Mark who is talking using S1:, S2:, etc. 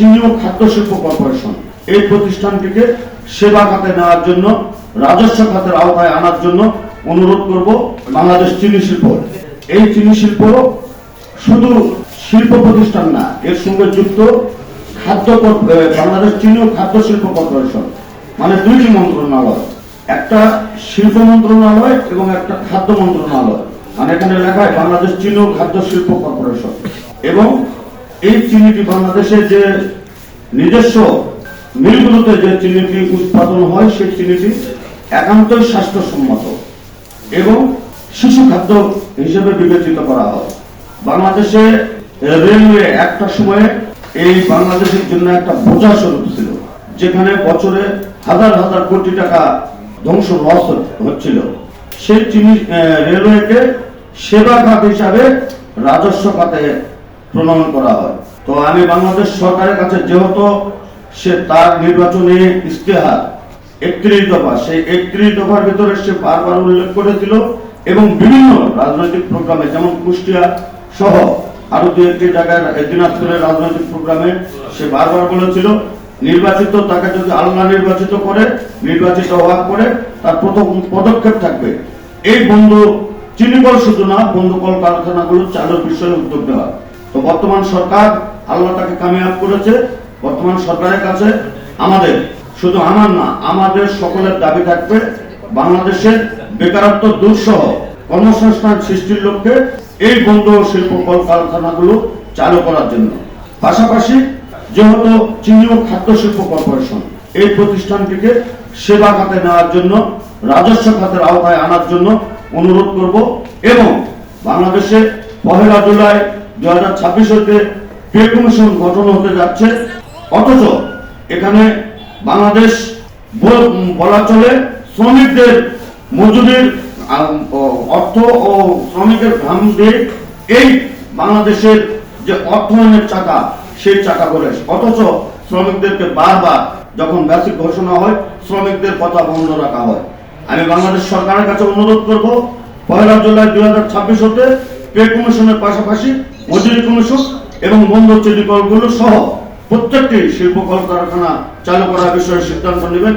S1: চিনি ও খাদ্য শিল্প কর্পোরেশন এই প্রতিষ্ঠানটিকে সেবা খাতে নেওয়ার জন্য, রাজস্ব খাতের আওতায় আনার জন্য অনুরোধ করব। বাংলাদেশ চিনি শিল্প, এই চিনি শিল্প শুধু শিল্প প্রতিষ্ঠান না, এর সঙ্গে যুক্ত বাংলাদেশ চিনি ও খাদ্য শিল্প কর্পোরেশন, মানে দুইটি মন্ত্রণালয়, একটা শিল্প মন্ত্রণালয় এবং একটা খাদ্য মন্ত্রণালয়। মানে এখানে লেখা হয় বাংলাদেশ চিনি ও খাদ্য শিল্প কর্পোরেশন। এবং এই চিনিটি বাংলাদেশের যে নিজস্ব মিলগুলোতে যে চিনিটি উৎপাদন হয়, সেই চিনিটি একান্তই স্বাস্থ্যসম্মত এবং শিশু খাদ্য হিসেবে বিবেচিত করা হয়। বাংলাদেশে রেলওয়ে একটা সময়ে এই বাংলাদেশের জন্য একটা বোঝা স্বরূপ ছিল, যেখানে বছরে হাজার হাজার কোটি টাকা ধ্বংস লস হচ্ছিল। সেই চিনি রেলওয়েকে সেবা খাত হিসাবে রাজস্ব খাতে প্রণয়ন করা হয়। তো আমি বাংলাদেশ সরকারের কাছে, যেহেতু সে তার নির্বাচনী ইশতেহার 31 দফা, সেই 31 দফার ভিতরে সে বারবার উল্লেখ করেছিল এবং বিভিন্ন রাজনৈতিক প্রোগ্রামে, যেমন কুষ্টিয়া সহ আরো দু একটি জায়গায় দিনাজপুরের রাজনৈতিক প্রোগ্রামে সে বারবার বলেছিল, নির্বাচিত তাকে যদি আল্লাহ নির্বাচিত করে, নির্বাচিত হওয়ার পরে তার প্রথম পদক্ষেপ থাকবে এই বন্ধ চিনিকল শুধু না, বন্ধ কল কারখানাগুলো চালুর বিষয়ে উদ্যোগ নেওয়া। তো বর্তমান সরকার, আল্লাহ তাকে কামিয়াব করেছে। বর্তমান সরকারের কাছে আমাদের, শুধু আমার না, আমাদের সকলের দাবি থাকবে বাংলাদেশের বেকারত্ব দূর সহ কর্মসংস্থান সৃষ্টির লক্ষ্যে এই বন্ধ শিল্প কল কারখানাগুলো চালু করার জন্য। পাশাপাশি যেহেতু চিনি ও খাদ্য শিল্প কর্পোরেশন এই প্রতিষ্ঠানটিকে সেবা খাতে নেওয়ার জন্য, রাজস্ব খাতের আওতায় আনার জন্য অনুরোধ করব। এবং বাংলাদেশে 1 জুলাই 2026 হতে পে কমিশন গঠন হতে যাচ্ছে, অথচ এখানে বাংলাদেশ বলা চলে শ্রমিকদের মজুরির অর্থ ও শ্রমিকের ঘাম দিয়ে এই বাংলাদেশের যে অর্থায়নের চাকা, সেই চাকা করে, অথচ শ্রমিকদেরকে বারবার যখন বেসিক ঘোষণা হয়, শ্রমিকদের কথা বন্ধ রাখা হয়। আমি বাংলাদেশ সরকারের কাছে অনুরোধ করব, 1 জুলাই 2026 হতে পে কমিশনের পাশাপাশি মজুরি কমিশন এবং বন্ধ চিনি কলগুলো সহ প্রত্যেকটি শিল্প কল কারখানা চালু করার বিষয়ে সিদ্ধান্ত নেবেন।